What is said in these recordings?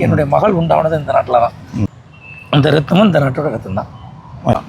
என்னுடைய மகள் உண்டானது இந்த நாட்டில் தான். அந்த ரத்தமும் இந்த நாட்டோட ரத்தம் தான்.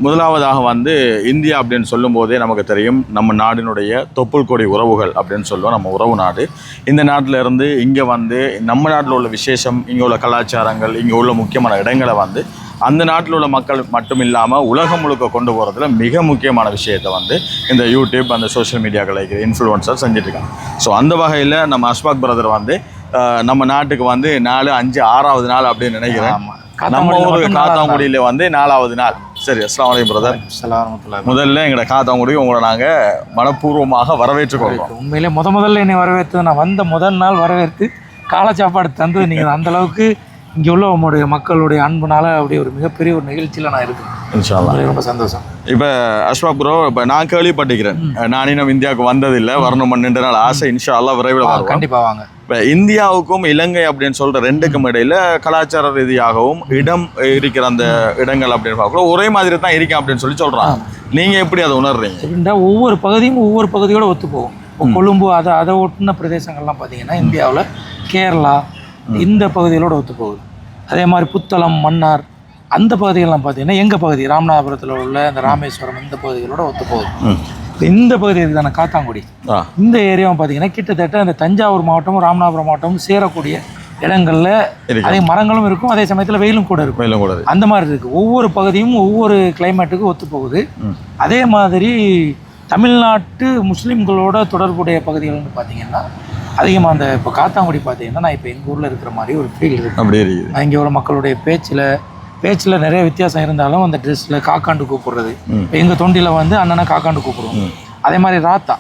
முதலாவதாக இந்தியா அப்படின்னு சொல்லும் போதே நமக்கு தெரியும், நம்ம நாடினுடைய தொப்புள் கொடி உறவுகள் அப்படின்னு சொல்லுவோம். நம்ம உறவு நாடு. இந்த நாட்டில் இருந்து இங்கே நம்ம நாட்டில் உள்ள விசேஷம், இங்கே உள்ள கலாச்சாரங்கள், இங்கே உள்ள முக்கியமான இடங்களை அந்த நாட்டில் உள்ள மக்கள் மட்டும் இல்லாமல் உலகம் முழுக்க கொண்டு போகிறதுல மிக முக்கியமான விஷயத்தை இந்த யூடியூப், அந்த சோஷியல் மீடியாக்கள் இருக்கிற இன்ஃப்ளூயன்சர் செஞ்சுட்ருக்காங்க. ஸோ அந்த வகையில் நம்ம அஷ்பாக் பிரதர் நம்ம நாட்டுக்கு 4, 5, 6வது நாள் அப்படின்னு நினைக்கிறேன். நம்ம ஊருக்கு காத்தாங்குடியில் 4வது நாள். சரி, அஸ்ஸலாமு அலைக்கும் பிரதர். முதல்ல எங்களோட காத்தாங்குடி உங்களை நாங்கள் மனப்பூர்வமாக வரவேற்றுக்கொள்கிறோம். உண்மையிலே முதல்ல என்னை வரவேற்று, நான் வந்த முதல் நாள் வரவேற்று காலை சாப்பாடு தந்தது நீங்கள். அந்தளவுக்கு இங்கே உள்ள உங்களுடைய மக்களுடைய அன்புனால அப்படி ஒரு மிகப்பெரிய ஒரு நிகழ்ச்சியில் நான் இருக்கேன். இன்ஷா அல்லாஹ். ரொம்ப சந்தோஷம். இப்போ அஷ்பாக் ப்ரோ, இப்போ நான் கேள்விப்பட்டிருக்கிறேன், நான் இன்னும் இந்தியாவுக்கு வந்ததில்லை, வரணும் 2 நாள் ஆசை. இன்ஷா அல்லாஹ் விரைவில் வருவோம். கண்டிப்பாக வாங்க. இப்போ இந்தியாவுக்கும் இலங்கை அப்படின்னு சொல்கிற ரெண்டுக்கும் இடையில் கலாச்சார ரீதியாகவும் இடம் இருக்கிற அந்த இடங்கள் அப்படின்னு பார்க்கலாம் ஒரே மாதிரி தான் இருக்கேன் அப்படின்னு சொல்கிறாங்க. நீங்கள் எப்படி அதை உணர்றீங்க? எப்படின்னா ஒவ்வொரு பகுதியும் ஒவ்வொரு பகுதியோடு ஒத்து போகும். இப்போ கொழும்பு அதை ஒட்டின பிரதேசங்கள்லாம் பார்த்தீங்கன்னா இந்தியாவில் கேரளா இந்த பகுதிகளோடு ஒத்து போகுது. அதே மாதிரி புத்தளம், மன்னார் அந்த பகுதிகள்லாம் பார்த்தீங்கன்னா எங்கள் பகுதி ராமநாதபுரத்தில் உள்ள இந்த ராமேஸ்வரம் இந்த பகுதிகளோட ஒத்து போகுது. இந்த பகுதி இருக்குதான காத்தாங்குடி, இந்த ஏரியாவும் பார்த்தீங்கன்னா கிட்டத்தட்ட இந்த தஞ்சாவூர் மாவட்டமும் ராமநாதபுரம் மாவட்டமும் சேரக்கூடிய இடங்களில் அதே மரங்களும் இருக்கும், அதே சமயத்தில் வெயிலும் கூட இருக்கும். அந்த மாதிரி இருக்குது. ஒவ்வொரு பகுதியும் ஒவ்வொரு கிளைமேட்டுக்கு ஒத்து போகுது. அதே மாதிரி தமிழ்நாட்டு முஸ்லீம்களோட தொடர்புடைய பகுதிகள்னு பார்த்தீங்கன்னா அதிகமாக அந்த இப்போ காத்தாங்குடி பார்த்தீங்கன்னா நான் இப்போ எங்கள் ஊரில் இருக்கிற மாதிரி ஒரு ஃபீல் இருக்குது. அப்படி இருக்குது. நான் இங்கே உள்ள மக்களுடைய பேச்சில் நிறைய வித்தியாசம் இருந்தாலும் அந்த ட்ரெஸ்ஸில் காக்காண்டு கூப்பிடுறது, இப்போ எங்கள் தொண்டியில் அண்ணனை காக்காண்டு கூப்பிடுவோம். அதே மாதிரி ராத்தா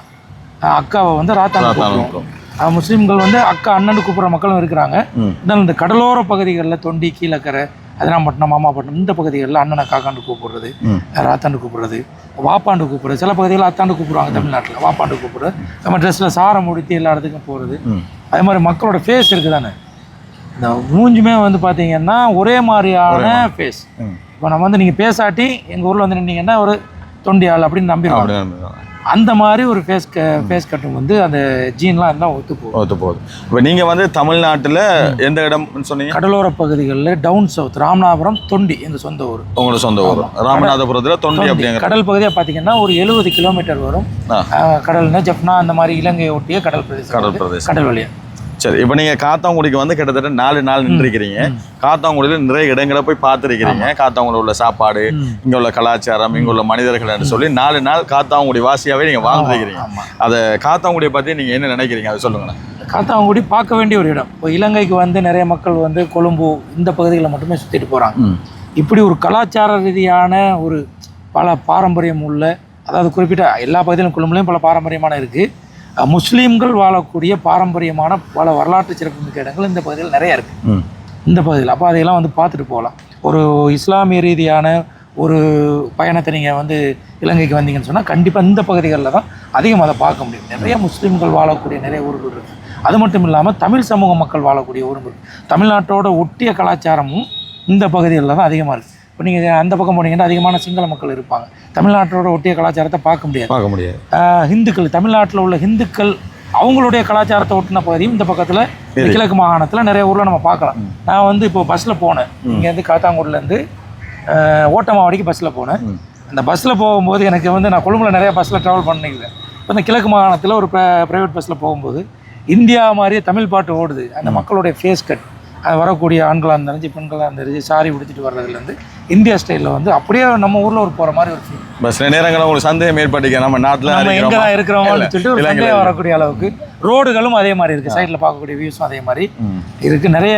அக்காவை ராத்தாண்டு கூப்பிடுவோம். முஸ்லீம்கள் அக்கா அண்ணன் கூப்பிட்ற மக்களும் இருக்கிறாங்க. இருந்தாலும் இந்த கடலோர பகுதிகளில் தொண்டி, கீழக்கரை, அதிராம்பட்டினம், மாமாப்பட்டினம் இந்த பகுதிகளில் அண்ணனை காக்காண்டு கூப்பிடுறது, ராத்தாண்டு கூப்பிடுறது, வாப்பாண்டு கூப்பிடுறது. சில பகுதிகளில் அத்தாண்டு கூப்பிடுவாங்க. தமிழ்நாட்டில் வாப்பாண்டு கூப்பிடுறது. நம்ம ட்ரெஸ்ஸில் சாரம் முடித்து எல்லா இடத்துக்கும் போகிறது. அதே மாதிரி மக்களோட ஃபேஸ் இருக்குது தானே, இந்த மூஞ்சுமே பார்த்தீங்கன்னா ஒரே மாதிரியான ஃபேஸ். இப்போ நம்ம நீங்கள் பேசாட்டி எங்கள் ஊரில் நின்னீங்கன்னா ஒரு தொண்டியாள் அப்படின்னு நம்பிடுவாங்க. அந்த மாதிரி ஒரு ஃபேஸ் கட்டும் அந்த ஜீன்லாம் இருந்தால் ஒத்து போகுது. இப்போ நீங்கள் தமிழ்நாட்டில் எந்த இடம்னு சொன்னீங்க? கடலோர பகுதிகளில் டவுன் சவுத் ராமநாதபுரம், தொண்டி எங்கள் சொந்த ஊர். உங்களோட சொந்த ஊர் ராமநாதபுரத்தில் தொண்டி. அப்படிங்கிற கடல் பகுதியாக பார்த்தீங்கன்னா ஒரு 70 கிலோமீட்டர் வரும். கடல்னா ஜப்னா அந்த மாதிரி இலங்கையை ஒட்டிய கடல் பிரதேசம், கடல் வழியா. சரி, இப்போ நீங்கள் காத்தாங்குடிக்கு கிட்டத்தட்ட 4 நாள் நின்றுருக்கிறீங்க. காத்தாங்குடியில் நிறைய இடங்களை போய் பார்த்துருக்கிறீங்க. காத்தாங்குடியில் உள்ள சாப்பாடு, இங்கே உள்ள கலாச்சாரம், இங்கே உள்ள மனிதர்கள் சொல்லி 4 நாள் காத்தாங்குடி வாசியாகவே நீங்கள் வாழ்ந்துருக்கிறீங்க. அதை காத்தாங்குடியை பற்றி நீங்கள் என்ன நினைக்கிறீங்க, அதை சொல்லுங்களேன். காத்தாங்குடி பார்க்க வேண்டிய ஒரு இடம். இப்போ இலங்கைக்கு நிறைய மக்கள் கொழும்பு இந்த பகுதிகளை மட்டுமே சுற்றிட்டு போகிறாங்க. இப்படி ஒரு கலாச்சார ரீதியான ஒரு பல பாரம்பரியம் உள்ள, அதாவது குறிப்பிட்ட எல்லா பகுதியிலும் கொழும்புலையும் பல பாரம்பரியமான இருக்குது. முஸ்லீம்கள் வாழக்கூடிய பாரம்பரியமான பல வரலாற்று சிறப்புமிக்க இடங்கள் இந்த பகுதியில் நிறையா இருக்குது. இந்த பகுதியில் அப்போ அதையெல்லாம் பார்த்துட்டு போகலாம். ஒரு இஸ்லாமிய ரீதியான ஒரு பயணத்தை நீங்கள் இலங்கைக்கு வந்தீங்கன்னு சொன்னால் கண்டிப்பாக இந்த பகுதிகளில் தான் அதிகமாக அதை பார்க்க முடியும். நிறைய முஸ்லீம்கள் வாழக்கூடிய நிறைய ஊர்கள் இருக்குது. அது மட்டும் இல்லாமல் தமிழ் சமூக மக்கள் வாழக்கூடிய ஊர்கள் இருக்குது. தமிழ்நாட்டோட ஒட்டிய கலாச்சாரமும் இந்த பகுதிகளில் தான் அதிகமாக இருக்குது. இப்போ நீங்கள் அந்த பக்கம் போனீங்கன்னா அதிகமான சிங்கள மக்கள் இருப்பாங்க. தமிழ்நாட்டோட ஒட்டிய கலாச்சாரத்தை பார்க்க முடியாது. ஹிந்துக்கள், தமிழ்நாட்டில் உள்ள ஹிந்துக்கள் அவங்களுடைய கலாச்சாரத்தை ஒட்டின பகுதியும் இந்த பக்கத்தில் கிழக்கு மாகாணத்தில் நிறைய ஊரில் நம்ம பார்க்கலாம். நான் இப்போ பஸ்ஸில் போனேன். இங்கேருந்து காத்தாங்குடிலேருந்து ஓட்டமாவடிக்கு பஸ்ஸில் போனேன். அந்த பஸ்ஸில் போகும்போது எனக்கு நான் கொழும்புல நிறைய பஸ்ஸில் ட்ராவல் பண்ணிக்கல. இப்போ இந்த கிழக்கு மாகாணத்தில் ஒரு ப்ரைவேட் பஸ்ஸில் போகும்போது இந்தியா மாதிரியே தமிழ் பாட்டு ஓடுது. அந்த மக்களுடைய ஃபேஸ் கட், வரக்கூடிய ஆண்களாக இருந்தாலும் பெண்களாக இருந்தாலும் சாரி உடுத்திட்டு வர்றதுலேருந்து இந்தியா ஸ்டைலில் அப்படியே நம்ம ஊரில் ஒரு போகிற மாதிரி ஒரு ஃபீல். பஸ் நேரங்களில் உங்களுக்கு சந்தேகம் ஏற்பட்டிருக்கேன், நம்ம நாட்டில் நம்ம எங்கே தான் இருக்கிறோம்னு சொல்லிட்டு ஒரு சந்தேகம் வரக்கூடிய அளவுக்கு ரோடுகளும் அதே மாதிரி இருக்குது. சைடில் பார்க்கக்கூடிய வியூஸும் அதே மாதிரி இருக்குது. நிறைய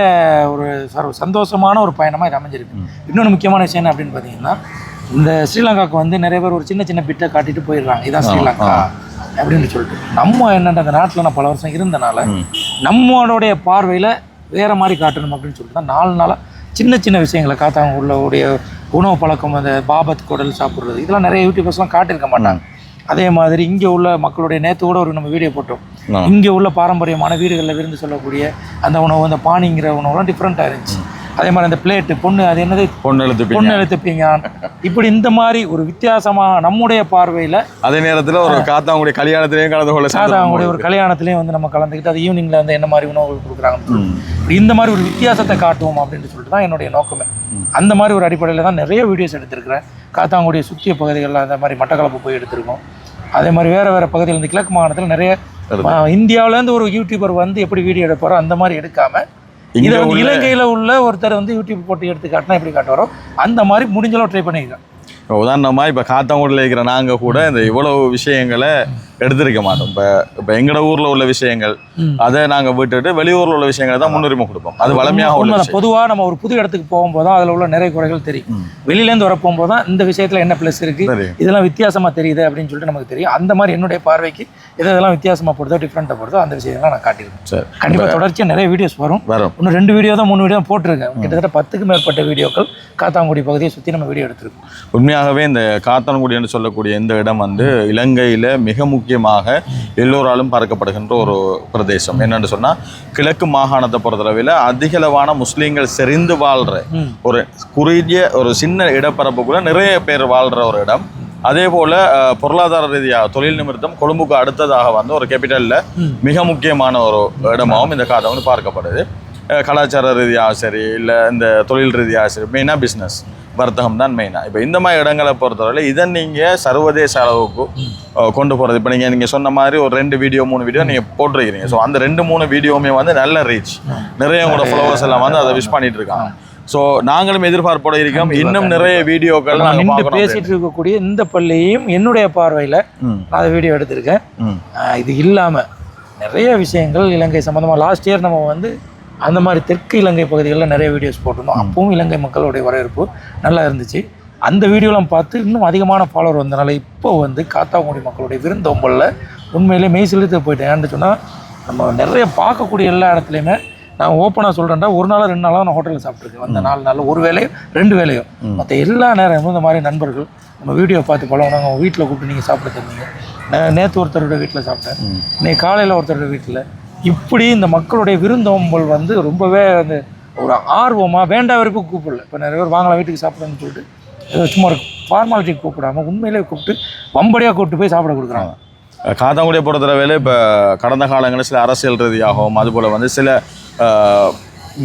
ஒரு சந்தோஷமான ஒரு பயணமாக இது அமைஞ்சிருக்கு. இன்னொன்று முக்கியமான விஷயம் என்ன அப்படின்னு பார்த்தீங்கன்னா, இந்த ஸ்ரீலங்காவுக்கு நிறைய பேர் ஒரு சின்ன சின்ன பிட்டை காட்டிட்டு போயிடுறாங்க, இதான் ஸ்ரீலங்கா அப்படின்னு சொல்லிட்டு. நம்ம என்னென்ன அந்த நாட்டில் நான் பல வருஷம் இருந்தனால நம்மளுடைய பார்வையில் வேறு மாதிரி காட்டணும் அப்படின்னு சொல்லிட்டு தான் 4 நாளாக சின்ன சின்ன விஷயங்களை காத்தாங்குடியுடைய உணவு பழக்கம், அந்த பாபத் குடல் சாப்பிட்றது, இதெல்லாம் நிறைய யூடியூபர்ஸ்லாம் காட்டியிருக்க மாட்டாங்க. அதே மாதிரி இங்கே உள்ள மக்களுடைய நேற்று கூட ஒரு நம்ம வீடியோ போட்டோம். இங்கே உள்ள பாரம்பரியமான வீடுகளில் விருந்து சொல்லக்கூடிய அந்த உணவு, அந்த பானிங்கிற உணவுலாம் டிஃப்ரெண்ட்டாக இருந்துச்சு. அதே மாதிரி அந்த பிளேட்டு பொண்ணு, அது என்னது பொண்ணு எழுத்துப்பீங்க, இப்படி இந்த மாதிரி ஒரு வித்தியாசமாக நம்முடைய பார்வையில். அதே நேரத்தில் ஒரு காத்தாங்குடி கல்யாணத்திலையும் கலந்து கொள்ள, காத்தாங்குடி ஒரு கல்யாணத்திலையும் நம்ம கலந்துக்கிட்டு அது ஈவினிங்கில் என்ன மாதிரி உணவுகள் கொடுக்குறாங்கன்னு இந்த மாதிரி ஒரு வித்தியாசத்தை காட்டுவோம் அப்படின்னு சொல்லிட்டு தான் என்னுடைய நோக்கமே. அந்த மாதிரி ஒரு அடிப்படையில் தான் நிறைய வீடியோஸ் எடுத்திருக்கிறேன். காத்தாங்குடியை சுற்றிய பகுதிகளில் அந்த மாதிரி மட்டக்களப்பு போய் எடுத்திருக்கோம். அதே மாதிரி வேறு பகுதியில் இந்த கிழக்கு மாகாணத்தில் நிறைய இந்தியாவிலேருந்து ஒரு யூடியூபர் வந்து எப்படி வீடியோ எடுப்பாரோ அந்த மாதிரி எடுக்காமல் இதை வந்து இலங்கையில் உள்ள ஒருத்தர் வந்து யூடியூப் போட்டு எடுத்து காட்டினா எப்படி காட்டுவாரோ அந்த மாதிரி முடிஞ்சளவு ட்ரை பண்ணியிருக்கேன். உதாரணமாக இப்போ காத்தாங்குடியில் இருக்கிற நாங்கள் கூட இந்த இவ்வளவு விஷயங்களை எடுத்திருக்க மாட்டோம். இப்போ எங்களோட ஊரில் உள்ள விஷயங்கள் அதை நாங்கள் விட்டுட்டு வெளியூரில் உள்ள விஷயங்களை தான் முன்னுரிமை கொடுப்போம். அது வளமையாக உள்ள பொதுவாக நம்ம ஒரு புது இடத்துக்கு போகும்போது தான் அதில் உள்ள நிறைய குறைகள் தெரியும். வெளியிலேருந்து வர போகும்போது தான் இந்த விஷயத்தில் என்ன ப்ளஸ் இருக்குது, இதெல்லாம் வித்தியாசமாக தெரியுது அப்படின்னு சொல்லிட்டு நமக்கு தெரியும். அந்த மாதிரி என்னுடைய பார்வைக்கு இதெல்லாம் வித்தியாசமாக போடுதோ டிஃப்ரெண்ட்டாக போடுதோ அந்த விஷயங்கள்லாம் நான் காட்டியிருக்கேன். சரி, கண்டிப்பாக தொடர்ச்சியாக நிறைய வீடியோஸ் வரும். இன்னும் 2 வீடியோ தான் 3 வீடியோ போட்டிருக்கேன். கிட்டத்தட்ட 10க்கும் மேற்பட்ட வீடியோக்கள் காத்தாங்குடி பகுதியை சுற்றி நம்ம வீடியோ எடுத்திருக்கோம். உண்மையாகவே இந்த காத்தான்குடி என்று சொல்லக்கூடிய இந்த இடம் வந்து இலங்கையில் மிக முக்கியமாக எல்லோராலும் பார்க்கப்படுகின்ற ஒரு பிரதேசம். என்னென்னு சொன்னால் கிழக்கு மாகாணத்தை பொறுத்தளவில் அதிகளவான முஸ்லீம்கள் செறிந்து வாழ்கிற ஒரு குறுகிய ஒரு சின்ன இடப்பரப்புக்குள்ள நிறைய பேர் வாழ்கிற ஒரு இடம். அதே போல் பொருளாதார ரீதியாக தொழில் நிமித்தம் கொழும்புக்கு அடுத்ததாக வந்து ஒரு கேபிட்டலில் மிக முக்கியமான ஒரு இடமாகவும் இந்த காத்தான்குடி பார்க்கப்படுது. கலாச்சார ரீதியாக சரி, இல்லை இந்த தொழில் ரீதியாக சரி, மெயினாக பிஸ்னஸ் வர்த்தகம் தான் மெயினாக. இப்போ இந்த மாதிரி இடங்களை பொறுத்தவரை இதை நீங்கள் சர்வதேச அளவுக்கு கொண்டு போகிறது. இப்போ நீங்கள் சொன்ன மாதிரி ஒரு 2 வீடியோ 3 வீடியோ நீங்கள் போட்டிருக்கிறீங்க. ஸோ அந்த 2-3 வீடியோவுமே வந்து நல்ல ரீச், நிறைய உங்களோட ஃபாலோவர்ஸ் எல்லாம் வந்து அதை விஷ் பண்ணிட்டு இருக்காங்க. ஸோ நாங்களும் எதிர்பார்ப்போட இருக்கோம். இன்னும் நிறைய வீடியோக்கள் நாங்கள் பேசிட்டு இருக்கக்கூடிய இந்த பள்ளியையும் என்னுடைய பார்வையில் நான் அதை வீடியோ எடுத்திருக்கேன். இது இல்லாமல் நிறைய விஷயங்கள் இலங்கை சம்மந்தமாக லாஸ்ட் இயர் நம்ம வந்து அந்த மாதிரி தெற்கு இலங்கை பகுதிகளில் நிறைய வீடியோஸ் போட்டிருந்தோம். அப்பவும் இலங்கை மக்களுடைய வரவேற்பு நல்லா இருந்துச்சு. அந்த வீடியோலாம் பார்த்து இன்னும் அதிகமான ஃபாலோவர் வந்தனால இப்போ வந்து காத்தாங்குடி மக்களுடைய விருந்தோம்பலில் உண்மையிலே மெய் செலுத்த போயிட்டேன். ஏன்னு சொன்னால் நம்ம நிறைய பார்க்கக்கூடிய எல்லா இடத்துலையுமே நான் ஓப்பனாக சொல்கிறேன்டா, 1 நாள் 2 நாளாக நான் ஹோட்டலில் சாப்பிட்ருக்கேன். அந்த 4 நாளில் 1 வேளையோ 2 வேளையோ மற்ற எல்லா நேரமும் இந்த மாதிரி நண்பர்கள் நம்ம வீடியோ பார்த்து பழகினாங்க. அவங்க வீட்டில் கூப்பிட்டு நீங்கள் சாப்பிட தந்தீங்க. நேற்று ஒருத்தரோட வீட்டில் சாப்பிட்டேன், இன்னைக்கு காலையில் ஒருத்தரோட வீட்டில். இப்படி இந்த மக்களுடைய விருந்தோம்பல் வந்து ரொம்பவே அந்த ஒரு ஆர்வமாக வேண்டா வரைக்கும் கூப்பிடல. இப்போ நிறைய பேர் வாங்கலாம் வீட்டுக்கு சாப்பிடணும்னு சொல்லிட்டு சும்மா ஒரு ஃபார்மாலிட்டிக்கு கூப்பிடாம உண்மையிலே கூப்பிட்டு வம்படியாக கூப்பிட்டு போய் சாப்பிட கொடுக்குறாங்க. காத்தாங்குடியை பொறுத்தளவில் இப்போ கடந்த காலங்களில் சில அரசியல் ரீதியாகவும் அதுபோல் வந்து சில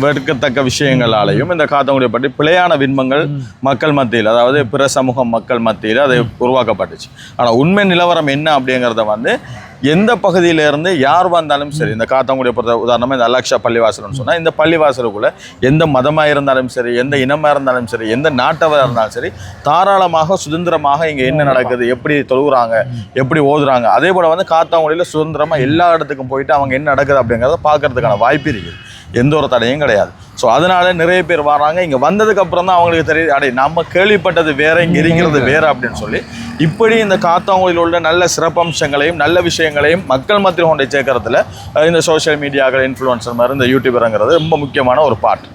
வெறுக்கத்தக்க விஷயங்களாலையும் இந்த காத்தாங்குடியை பற்றி பிழையான விண்மங்கள் மக்கள் மத்தியில், அதாவது பிற சமூக மக்கள் மத்தியில் அது உருவாக்கப்பட்டுச்சு. ஆனால் உண்மை நிலவரம் என்ன அப்படிங்கிறத வந்து எந்த பகுதியிலேருந்து யார் வந்தாலும் சரி, இந்த காத்தாங்குடியை பொறுத்த உதாரணமாக இந்த அலக்ஷா பள்ளிவாசல்னு சொன்னால் இந்த பள்ளிவாசலுக்குள்ளே எந்த மதமாக இருந்தாலும் சரி, எந்த இனமாக இருந்தாலும் சரி, எந்த நாட்டவராக இருந்தாலும் சரி, தாராளமாக சுதந்திரமாக இங்கே என்ன நடக்குது, எப்படி தொழுகிறாங்க, எப்படி ஓதுறாங்க, அதே போல் வந்து காத்தாங்குடியில் சுதந்திரமாக எல்லா இடத்துக்கும் போயிட்டு அவங்க என்ன நடக்குது அப்படிங்கிறத பார்க்கறதுக்கான வாய்ப்பு இருக்குது. எந்த ஒரு தடையும் கிடையாது. ஸோ அதனால நிறைய பேர் வராங்க. இங்கே வந்ததுக்கப்புறம் தான் அவங்களுக்கு தெரியுது, அடே நம்ம கேள்விப்பட்டது வேற, இங்கே இருக்கிறது வேறு அப்படின்னு சொல்லி. இப்படி இந்த காத்தாங்குடியில் உள்ள நல்ல சிறப்பம்சங்களையும் நல்ல விஷயங்களையும் மக்கள் மத்தியில் கொண்டு சேர்க்கறதுல இந்த சோஷியல் மீடியாக்கள், இன்ஃப்ளூயன்சர் மாதிரி இந்த யூடியூபருங்கிறது ரொம்ப முக்கியமான ஒரு பார்ட்.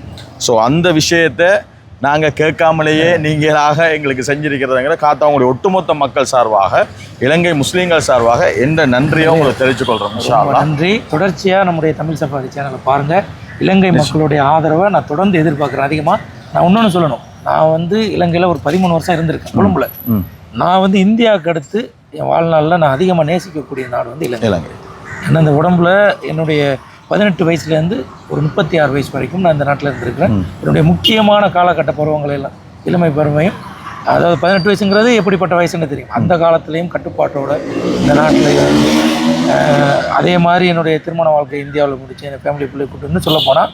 ஸோ அந்த விஷயத்தை நாங்கள் கேட்காமலேயே நீங்களாக எங்களுக்கு செஞ்சிருக்கிறதுங்கிற காத்தாங்குடி ஒட்டுமொத்த மக்கள் சார்பாக, இலங்கை முஸ்லீம்கள் சார்பாக எந்த நன்றியோ உங்களுக்கு தெரிவித்துக்கொள்கிறோம். நன்றி. தொடர்ச்சியாக நம்முடைய தமிழ் சஃபாரி சேனலை பாருங்கள். இலங்கை மக்களுடைய ஆதரவை நான் தொடர்ந்து எதிர்பார்க்குறேன். அதிகமாக நான் இன்னொன்று சொல்லணும், நான் வந்து இலங்கையில் ஒரு 13 வருஷம் இருந்திருக்கேன் கொழும்புல. நான் வந்து இந்தியாவுக்கு அடுத்து என் வாழ்நாளில் நான் அதிகமாக நேசிக்கக்கூடிய நாடு வந்து இலங்கை. ஏன்னா இந்த உடம்புல என்னுடைய 18 வயசுலேருந்து ஒரு 36 வயசு வரைக்கும் நான் இந்த நாட்டில் இருந்திருக்கிறேன். என்னுடைய முக்கியமான காலகட்ட பருவங்கள் எல்லாம் இளமை பருவையும், அதாவது 18 வயசுங்கிறது எப்படிப்பட்ட வயசுன்னு தெரியும். அந்த காலத்துலேயும் கட்டுப்பாட்டோட இந்த நாட்டில் அதே மாதிரி என்னுடைய திருமண வாழ்க்கை இந்தியாவில் முடிச்சு என் ஃபேமிலி பிள்ளை கூட்டுன்னு சொல்ல போனால்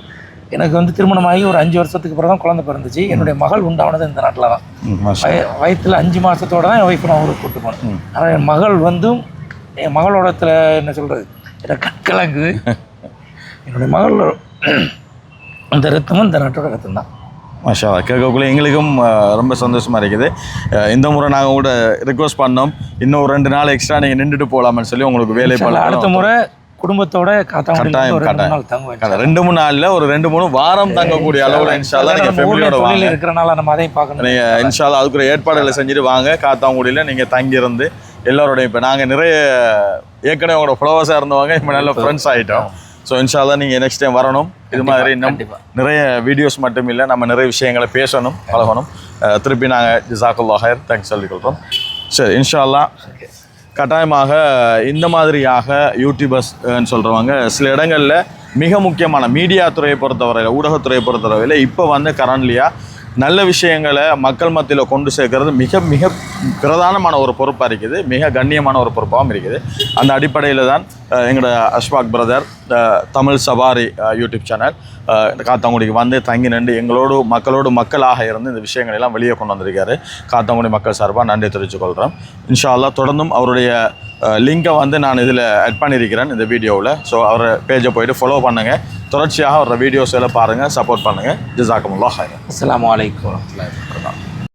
எனக்கு வந்து திருமணமாகி ஒரு 5 வருஷத்துக்கு பிறகு தான் குழந்தை பிறந்துச்சு. என்னுடைய மகள் உண்டானது இந்த நாட்டில் தான். வயத்தில் 5 மாதத்தோடு தான் என் ஒய்ஃபை நான் ஊருக்கு கூட்டு போனேன். ஆனால் என் மகள் வந்து என் மகளோடத்தில் என்ன சொல்கிறது, எனக்கு கண்கலங்குது. என்னுடைய மகள் அந்த ரத்தமும் இந்த நாட்டோட ரத்தம் தான். மாஷா கேட்கக்குள்ளே எங்களுக்கும் ரொம்ப சந்தோஷமாக இருக்குது. இந்த முறை நாங்கள் கூட ரிக்வஸ்ட் பண்ணோம், இன்னும் 2 நாள் எக்ஸ்ட்ரா நீங்கள் நின்றுட்டு போகலாம்னு சொல்லி உங்களுக்கு வேலை பண்ணலாம். அடுத்த முறை குடும்பத்தோட கட்டாயம் 2-3 நாளில் ஒரு 2-3 வாரம் தங்கக்கூடிய அளவில் இன்ஷால்லா நீங்கள் ஃபேமிலியோட வாங்க. இருக்கிறனால நம்ம அதையும் பார்க்கணும். நீங்கள் இன்ஷால்லா அதுக்குரிய ஏற்பாடுகளை செஞ்சுட்டு வாங்க. காத்தாங்குடியில் நீங்கள் தங்கியிருந்து எல்லோருடைய இப்போ நாங்கள் நிறைய ஏற்கனவே உங்களோட ஃப்ளவர்ஸாக இருந்தவங்க இப்போ நல்ல ஃப்ரெண்ட்ஸ் ஆகிட்டோம். ஸோ இன்ஷால்லா நீங்கள் நெக்ஸ்ட் டைம் வரணும். இது மாதிரி இன்னும் நிறைய வீடியோஸ் மட்டும் இல்லை, நம்ம நிறைய விஷயங்களை பேசணும், பழகணும். திருப்பி நாங்கள் ஜஸாக்கல்லாஹ் ஹைர் தேங்க்ஸ் சொல்லிக்கொள்கிறோம். சரி, இன்ஷால்லா கட்டாயமாக இந்த மாதிரியாக யூடியூபர்ஸ் சொல்கிறவங்க சில இடங்களில் மிக முக்கியமான மீடியா துறையை பொறுத்தவரையில் ஊடகத்துறையை பொறுத்தவரையில் இப்போ வந்து கரண்ட்லியாக நல்ல விஷயங்களை மக்கள் மத்தியில் கொண்டு சேர்க்கறது மிக மிக பிரதானமான ஒரு பொறுப்பாக இருக்குது, மிக கண்ணியமான ஒரு பொறுப்பாகவும் இருக்குது. அந்த அடிப்படையில் தான் எங்களோட அஷ்பாக் பிரதர் தமிழ் சவாரி யூடியூப் சேனல் காத்தாங்குடிக்கு வந்து தங்கி நின்று எங்களோடு மக்களாக இருந்து இந்த விஷயங்கள் எல்லாம் வெளியே கொண்டு வந்திருக்காரு. காத்தாங்குடி மக்கள் சார்பாக நன்றி தெரிவித்துக்கொள்கிறோம். இன்ஷா அல்லாஹ் தொடர்ந்தும் அவருடைய லிங்கை வந்து நான் இதில் ஆட் பண்ணியிருக்கிறேன் இந்த வீடியோவில். ஸோ அவர் பேஜை போய்ட்டு ஃபாலோ பண்ணுங்கள், தொடர்ச்சியாக அவரோட வீடியோஸ் எல்லாம் பாருங்கள், சப்போர்ட் பண்ணுங்கள். ஜஸாக்குமுல்லாஹ் ஹைரன். அஸ்ஸலாமு அலைக்கும் வரஹ்மத்துல்லாஹி.